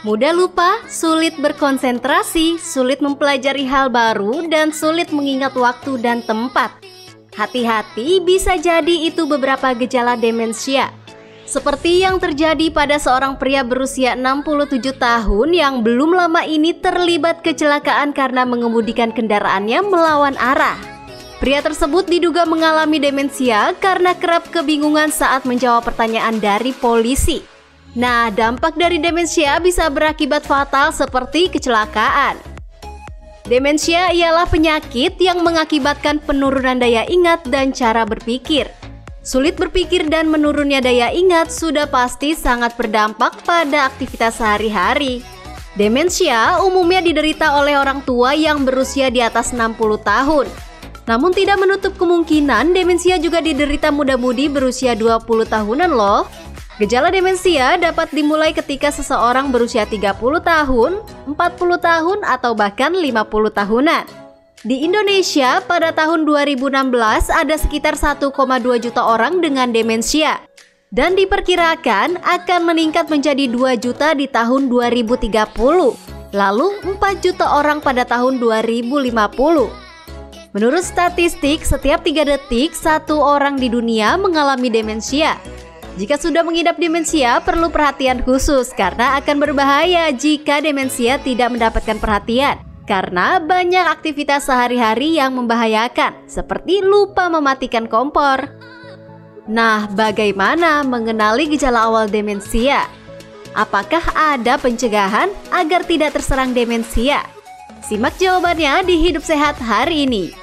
Mudah lupa, sulit berkonsentrasi, sulit mempelajari hal baru, dan sulit mengingat waktu dan tempat. Hati-hati, bisa jadi itu beberapa gejala demensia. Seperti yang terjadi pada seorang pria berusia 67 tahun yang belum lama ini terlibat kecelakaan karena mengemudikan kendaraannya melawan arah. Pria tersebut diduga mengalami demensia karena kerap kebingungan saat menjawab pertanyaan dari polisi. Nah, dampak dari demensia bisa berakibat fatal seperti kecelakaan. Demensia ialah penyakit yang mengakibatkan penurunan daya ingat dan cara berpikir. Sulit berpikir dan menurunnya daya ingat sudah pasti sangat berdampak pada aktivitas sehari-hari. Demensia umumnya diderita oleh orang tua yang berusia di atas 60 tahun. Namun tidak menutup kemungkinan demensia juga diderita muda-mudi berusia 20 tahunan loh. Gejala demensia dapat dimulai ketika seseorang berusia 30 tahun, 40 tahun, atau bahkan 50 tahunan. Di Indonesia, pada tahun 2016 ada sekitar 1,2 juta orang dengan demensia. Dan diperkirakan akan meningkat menjadi 2 juta di tahun 2030. Lalu 4 juta orang pada tahun 2050. Menurut statistik, setiap 3 detik, 1 orang di dunia mengalami demensia. Jika sudah mengidap demensia, perlu perhatian khusus karena akan berbahaya jika demensia tidak mendapatkan perhatian. Karena banyak aktivitas sehari-hari yang membahayakan, seperti lupa mematikan kompor. Nah, bagaimana mengenali gejala awal demensia? Apakah ada pencegahan agar tidak terserang demensia? Simak jawabannya di Hidup Sehat hari ini.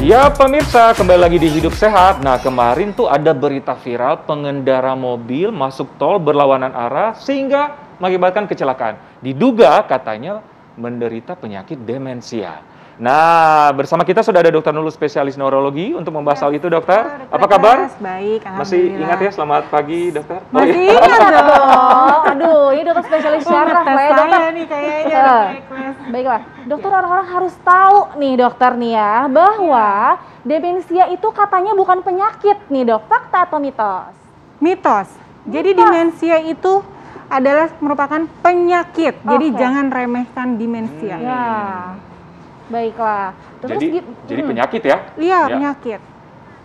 Ya pemirsa, kembali lagi di Hidup Sehat. Nah, kemarin tuh ada berita viral pengendara mobil masuk tol berlawanan arah sehingga mengakibatkan kecelakaan. Diduga katanya menderita penyakit demensia. Nah, bersama kita sudah ada Dokter Nurul, spesialis neurologi untuk membahas hal itu, dokter. Apa kabar? Baik, masih ingat ya? Selamat pagi, dokter. Masih ingat dong. Aduh, ini dokter spesialis syaraf lah ya, dokter. Nih kayaknya. Baiklah, dokter, orang-orang harus tahu nih dokter nih ya, bahwa demensia itu katanya bukan penyakit nih dok, fakta atau mitos? Mitos. Jadi demensia itu adalah merupakan penyakit. Jadi jangan remehkan demensia. Ya. Baiklah. Terus jadi penyakit ya? Iya, penyakit.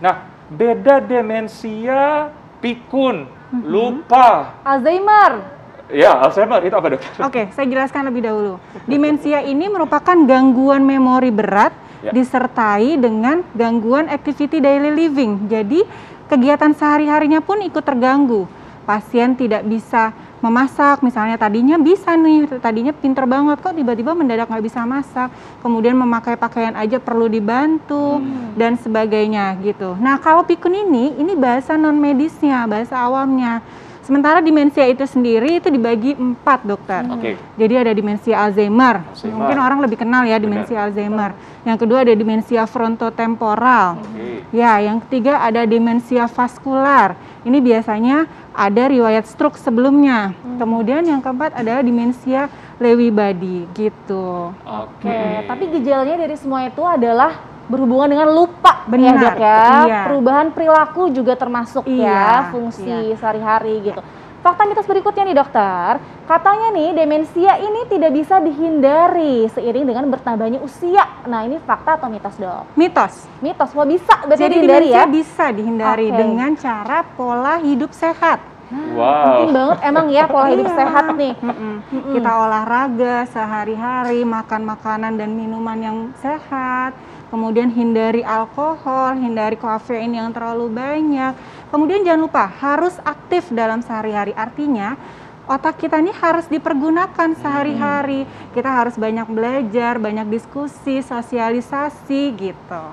Nah, beda demensia, pikun, lupa, Alzheimer. Ya, Alzheimer itu apa, dokter? Oke, saya jelaskan lebih dahulu. Demensia ini merupakan gangguan memori berat disertai dengan gangguan activity daily living. Jadi, kegiatan sehari-harinya pun ikut terganggu. Pasien tidak bisa memasak, misalnya tadinya bisa nih, tadinya pinter banget, kok tiba-tiba mendadak nggak bisa masak, kemudian memakai pakaian aja perlu dibantu, dan sebagainya gitu. Nah, kalau pikun ini bahasa non-medisnya, bahasa awamnya. Sementara demensia itu sendiri itu dibagi 4, dokter. Jadi ada demensia Alzheimer. Mungkin orang lebih kenal ya demensia Alzheimer. Yang kedua ada demensia frontotemporal. Ya, yang ketiga ada demensia vaskular. Ini biasanya ada riwayat stroke sebelumnya. Kemudian yang keempat adalah demensia Lewy body gitu. Oke, tapi gejalanya dari semua itu adalah berhubungan dengan lupa. Benar, ya dok ya. iya. Perubahan perilaku juga termasuk ya, fungsi sehari-hari gitu. Fakta mitos berikutnya nih dokter, katanya nih demensia ini tidak bisa dihindari seiring dengan bertambahnya usia. Nah, ini fakta atau mitos dok? Mitos. Mitos, wah bisa berarti Jadi dihindari demensia ya? bisa dihindari dengan cara pola hidup sehat. Penting banget emang ya pola hidup sehat nih. Kita olahraga sehari-hari, makan makanan dan minuman yang sehat, kemudian hindari alkohol, hindari kafein yang terlalu banyak. Kemudian jangan lupa harus aktif dalam sehari-hari, artinya otak kita ini harus dipergunakan sehari-hari. Kita harus banyak belajar, banyak diskusi, sosialisasi gitu.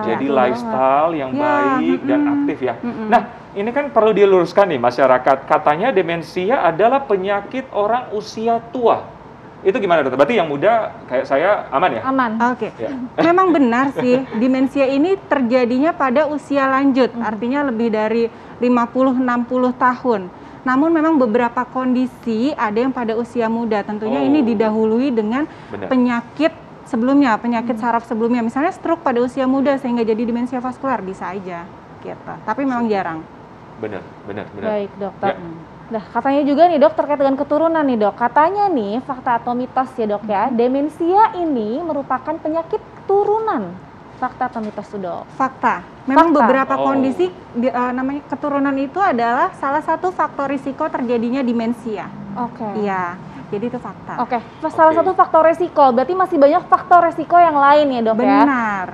Jadi lifestyle yang baik dan aktif ya. Nah, ini kan perlu diluruskan nih masyarakat. Katanya demensia adalah penyakit orang usia tua. Itu gimana dokter? Berarti yang muda kayak saya aman ya? Aman. Oke. Memang benar sih, demensia ini terjadinya pada usia lanjut, artinya lebih dari 50-60 tahun. Namun memang beberapa kondisi ada yang pada usia muda, tentunya ini didahului dengan penyakit sebelumnya, penyakit saraf sebelumnya. Misalnya stroke pada usia muda sehingga jadi demensia vaskular, bisa aja gitu. Tapi memang jarang. benar. Baik, dokter. Ya. Nah, katanya juga nih dok, terkait dengan keturunan nih dok. Katanya nih, fakta atau mitos ya dok ya, demensia ini merupakan penyakit turunan. Fakta atau mitos tuh dok? Fakta. Memang Fakta. beberapa kondisi namanya keturunan itu adalah salah satu faktor risiko terjadinya demensia. Oke. Iya, jadi itu fakta. Oke, salah satu faktor resiko, berarti masih banyak faktor resiko yang lain ya dok ya? Benar.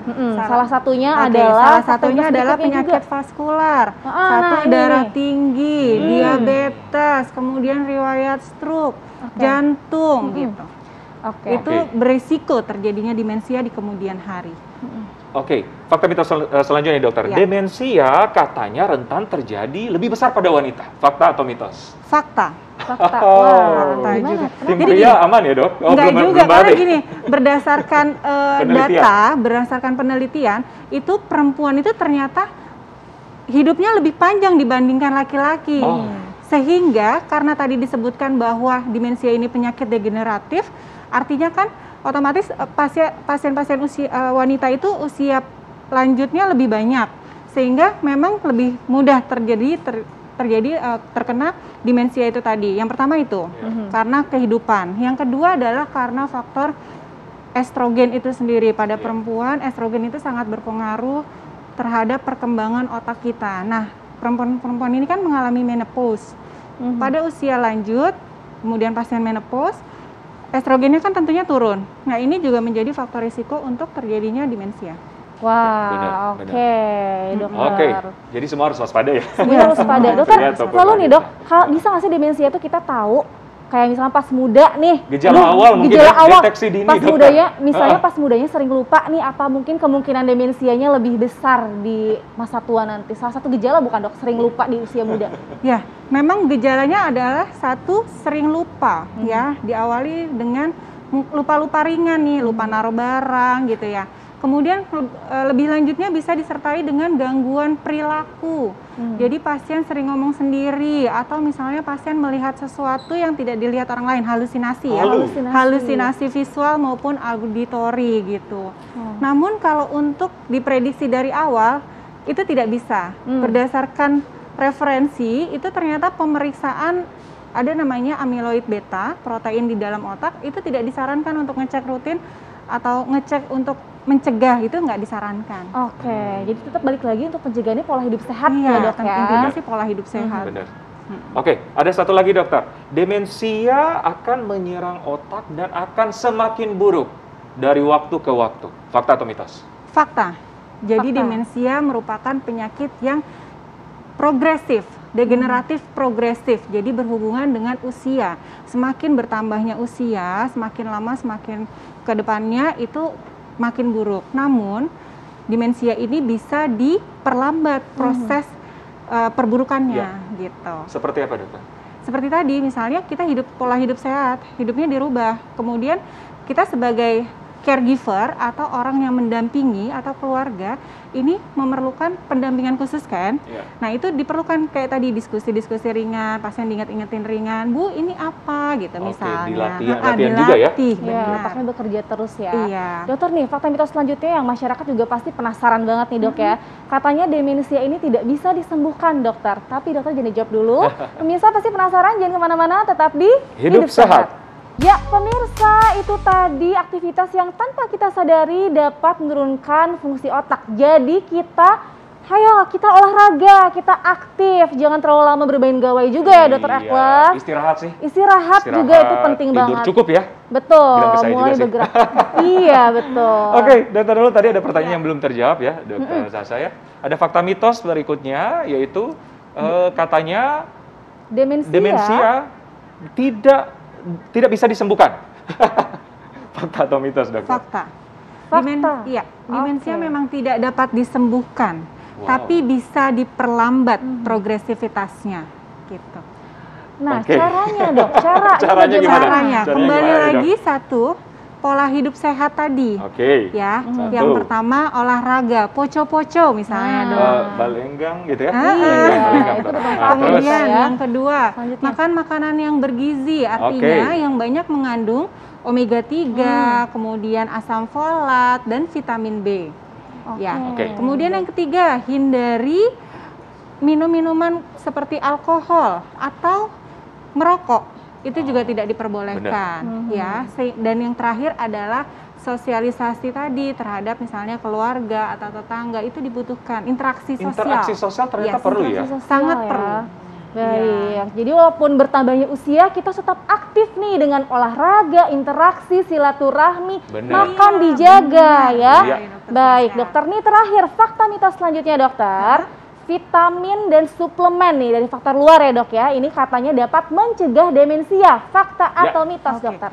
Salah satunya Oke, adalah salah satunya adalah penyakit juga. vaskular, Nah, ini darah nih. tinggi, diabetes, kemudian riwayat stroke, jantung gitu. Oke. Itu berisiko terjadinya demensia di kemudian hari. Oke, fakta mitos selanjutnya nih dokter. Ya. Demensia katanya rentan terjadi lebih besar pada wanita. Fakta atau mitos? Fakta. Fakta. Oh. Wah, Fakta gimana? juga. Tim Jadi pria aman ya dok? Enggak juga, karena balik. gini, berdasarkan berdasarkan penelitian, itu perempuan itu ternyata hidupnya lebih panjang dibandingkan laki-laki. Oh. Sehingga karena tadi disebutkan bahwa demensia ini penyakit degeneratif, artinya kan otomatis pasien-pasien wanita itu usia lanjutnya lebih banyak, sehingga memang lebih mudah terkena demensia itu tadi. Yang pertama itu karena kehidupan. Yang kedua adalah karena faktor estrogen itu sendiri. Pada perempuan, estrogen itu sangat berpengaruh terhadap perkembangan otak kita. Nah, perempuan ini kan mengalami menopause. Pada usia lanjut, kemudian pasien menopause, estrogennya kan tentunya turun. Nah, ini juga menjadi faktor risiko untuk terjadinya demensia. Wah, Benar. oke, dokter. Oke, jadi semua harus waspada ya. Semua harus pada. Dokter, Terlihat ataupun lalu nih dok, wanita. bisa nggak sih demensia itu kita tahu, kayak misalnya pas muda nih, Gejala awal mungkin gejala ya, awal, deteksi dini, pas dokter. mudanya, misalnya pas mudanya sering lupa nih, apa mungkin kemungkinan demensianya lebih besar di masa tua nanti? Salah satu gejala bukan dok, sering lupa di usia muda? Ya, memang gejalanya adalah satu, sering lupa ya, diawali dengan lupa-lupa ringan nih, lupa naruh barang gitu ya. Kemudian lebih lanjutnya bisa disertai dengan gangguan perilaku. Jadi pasien sering ngomong sendiri atau misalnya pasien melihat sesuatu yang tidak dilihat orang lain, halusinasi ya. Halusinasi visual maupun auditori gitu. Namun kalau untuk diprediksi dari awal itu tidak bisa. Berdasarkan referensi itu ternyata pemeriksaan ada namanya amyloid beta, protein di dalam otak, itu tidak disarankan untuk ngecek rutin atau ngecek untuk mencegah, itu nggak disarankan. Oke, jadi tetap balik lagi untuk pencegahannya pola hidup sehat ya dok ya. Intinya sih pola hidup sehat. Benar. Oke, ada satu lagi dokter. Demensia akan menyerang otak dan akan semakin buruk dari waktu ke waktu. Fakta atau mitos? Fakta. Jadi Fakta. demensia merupakan penyakit yang progresif, degeneratif progresif. Jadi berhubungan dengan usia. Semakin bertambahnya usia, semakin lama semakin ke depannya itu makin buruk. Namun demensia ini bisa diperlambat proses perburukannya gitu. Seperti apa dokter? Seperti tadi misalnya kita pola hidup sehat, hidupnya dirubah. Kemudian kita sebagai caregiver atau orang yang mendampingi atau keluarga ini memerlukan pendampingan khusus kan? Iya. Nah itu diperlukan kayak tadi diskusi-diskusi ringan, pasien diingat-ingatin ringan, Bu ini apa gitu Oke, misalnya. latihan juga ya? Dilatih, Ya, benar. otaknya bekerja terus ya. Iya. Dokter nih, fakta mitos selanjutnya yang masyarakat juga pasti penasaran banget nih dok ya. Katanya demensia ini tidak bisa disembuhkan dokter. Tapi dokter jangan dijawab dulu. Pemirsa pasti penasaran, jangan kemana-mana, tetap di Hidup Sehat. Ya pemirsa, itu tadi aktivitas yang tanpa kita sadari dapat menurunkan fungsi otak. Jadi kita olahraga, kita aktif, jangan terlalu lama bermain gawai juga ya dokter Iya, Eklas. istirahat sih. Istirahat juga itu penting tidur banget. cukup ya. Betul, Bilang ke saya mulai juga sih. bergerak. Iya, betul. Oke, dokter dulu tadi ada pertanyaan yang belum terjawab ya, dokter Sasa ya. Ada fakta mitos berikutnya, yaitu katanya demensia tidak bisa disembuhkan. Fakta atau mitos dokter? Fakta. Fakta. Demensia Oke. memang tidak dapat disembuhkan, tapi bisa diperlambat progresivitasnya gitu. Nah, Oke. caranya dok, Caranya gimana? bagaimana? Caranya Caranya kembali gimana, Dok? lagi satu, pola hidup sehat tadi. Oke. Ya, Satu. yang pertama olahraga, poco-poco misalnya dong. Balenggang gitu ya? Ah, Balenggang, itu dokter. betul. Nah, terus? Kemudian ya. yang kedua, Selanjutnya. makan makanan yang bergizi, artinya Oke. yang banyak mengandung omega 3, kemudian asam folat dan vitamin B. Oke. Ya. Oke. Kemudian yang ketiga, hindari minum minuman seperti alkohol atau merokok itu juga tidak diperbolehkan ya. Dan yang terakhir adalah sosialisasi tadi terhadap misalnya keluarga atau tetangga itu dibutuhkan interaksi sosial. Interaksi sosial ternyata perlu ya. Sangat perlu. Baik, jadi walaupun bertambahnya usia, kita tetap aktif nih dengan olahraga, interaksi, silaturahmi, makan dijaga ya. Baik, dokter nih terakhir, fakta mitos selanjutnya dokter. Vitamin dan suplemen nih dari faktor luar ya dok ya, ini katanya dapat mencegah demensia. Fakta atau mitos dokter?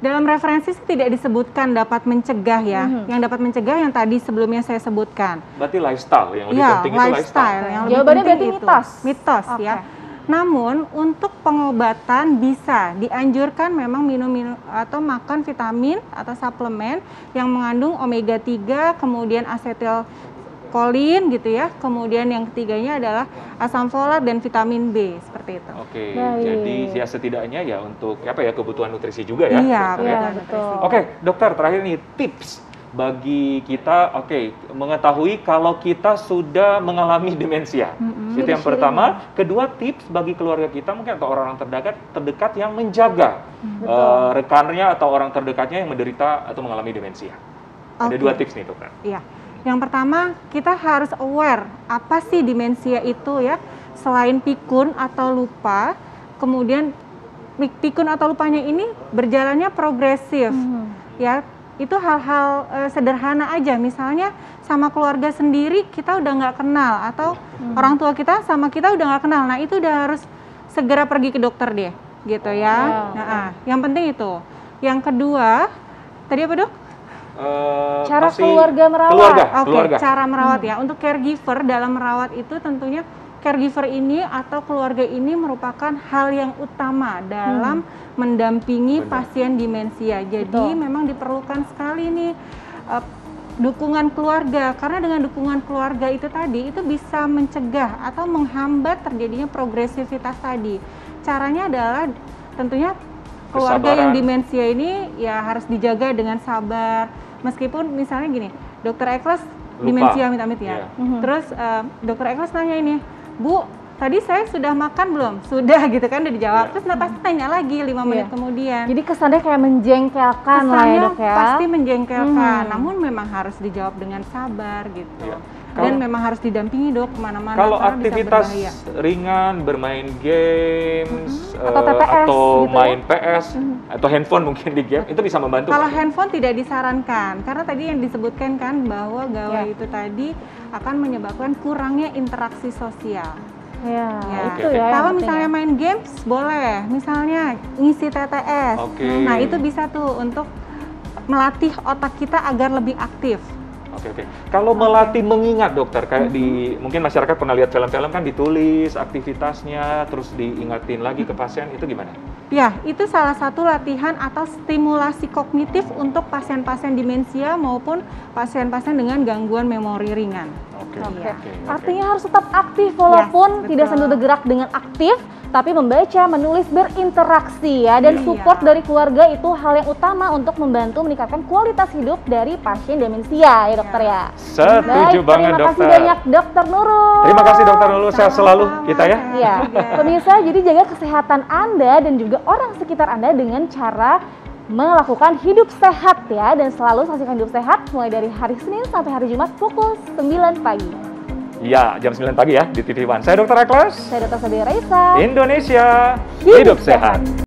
Dalam referensi tidak disebutkan dapat mencegah ya. Yang dapat mencegah yang tadi sebelumnya saya sebutkan. Berarti lifestyle yang lebih penting itu lifestyle. Yang jawabannya berarti mitos. Mitos ya. Namun untuk pengobatan bisa dianjurkan memang minum atau makan vitamin atau suplemen yang mengandung omega 3, kemudian asetilkolin gitu ya. Kemudian yang ketiganya adalah asam folat dan vitamin B seperti itu. Oke, jadi ya setidaknya ya untuk apa ya kebutuhan nutrisi juga ya. Iya, betul. Oke, dokter terakhir nih tips bagi kita mengetahui kalau kita sudah mengalami demensia. Itu yang pertama. Kedua, tips bagi keluarga kita mungkin atau orang-orang terdekat yang menjaga rekannya atau orang terdekatnya yang menderita atau mengalami demensia. Ada dua tips nih dokter. Iya. Yang pertama, kita harus aware apa sih demensia itu ya. Selain pikun atau lupa, kemudian pikun atau lupanya ini berjalannya progresif. Ya, itu hal-hal sederhana aja. Misalnya sama keluarga sendiri kita udah nggak kenal atau orang tua kita sama kita udah nggak kenal. Nah, itu udah harus segera pergi ke dokter deh, gitu ya. Nah, yang penting itu. Yang kedua, tadi apa dok? Cara keluarga merawat. Keluarga. Cara merawat ya. Untuk caregiver dalam merawat itu tentunya caregiver ini atau keluarga ini merupakan hal yang utama dalam mendampingi pasien demensia. Jadi memang diperlukan sekali nih dukungan keluarga, karena dengan dukungan keluarga itu tadi itu bisa mencegah atau menghambat terjadinya progresivitas tadi. Caranya adalah tentunya keluarga yang demensia ini ya harus dijaga dengan sabar. Meskipun misalnya gini, dokter Eklas demensia amit-amit ya. Terus dokter Eklas nanya ini, Bu, tadi saya sudah makan belum? Sudah gitu kan, udah dijawab. Terus pasti tanya lagi 5 menit kemudian. Jadi kesannya kayak menjengkelkan lah ya dok ya. Pasti menjengkelkan, namun memang harus dijawab dengan sabar gitu. Dan memang harus didampingi dok kemana-mana. Kalau aktivitas ringan, bermain games, atau TPS, atau gitu main PS, atau handphone mungkin di game, itu bisa membantu. Kalau handphone tidak disarankan, karena tadi yang disebutkan kan bahwa gawai itu tadi akan menyebabkan kurangnya interaksi sosial. Itu ya. Kalau misalnya main games boleh, misalnya ngisi TTS. Nah itu bisa tuh untuk melatih otak kita agar lebih aktif. Kalau melatih mengingat dokter, kayak di mungkin masyarakat pernah lihat film-film kan ditulis aktivitasnya, terus diingatin lagi ke pasien, itu gimana? Ya, itu salah satu latihan atau stimulasi kognitif untuk pasien-pasien demensia maupun pasien-pasien dengan gangguan memori ringan. Artinya harus tetap aktif walaupun tidak sambil bergerak dengan aktif, tapi membaca, menulis, berinteraksi ya, dan support dari keluarga itu hal yang utama untuk membantu meningkatkan kualitas hidup dari pasien demensia ya dokter ya. Setuju banget dokter. Terima kasih banyak dokter Nurul. Terima kasih dokter Nurul, sehat selalu kita ya. Iya, pemirsa, jadi jaga kesehatan Anda dan juga orang sekitar Anda dengan cara melakukan hidup sehat ya, dan selalu saksikan Hidup Sehat mulai dari hari Senin sampai hari Jumat pukul 9 pagi. Iya, jam 9 pagi ya di TV One. Saya Dr. Eklas. Saya Dr. Sabi Raisa. Indonesia hidup sehat.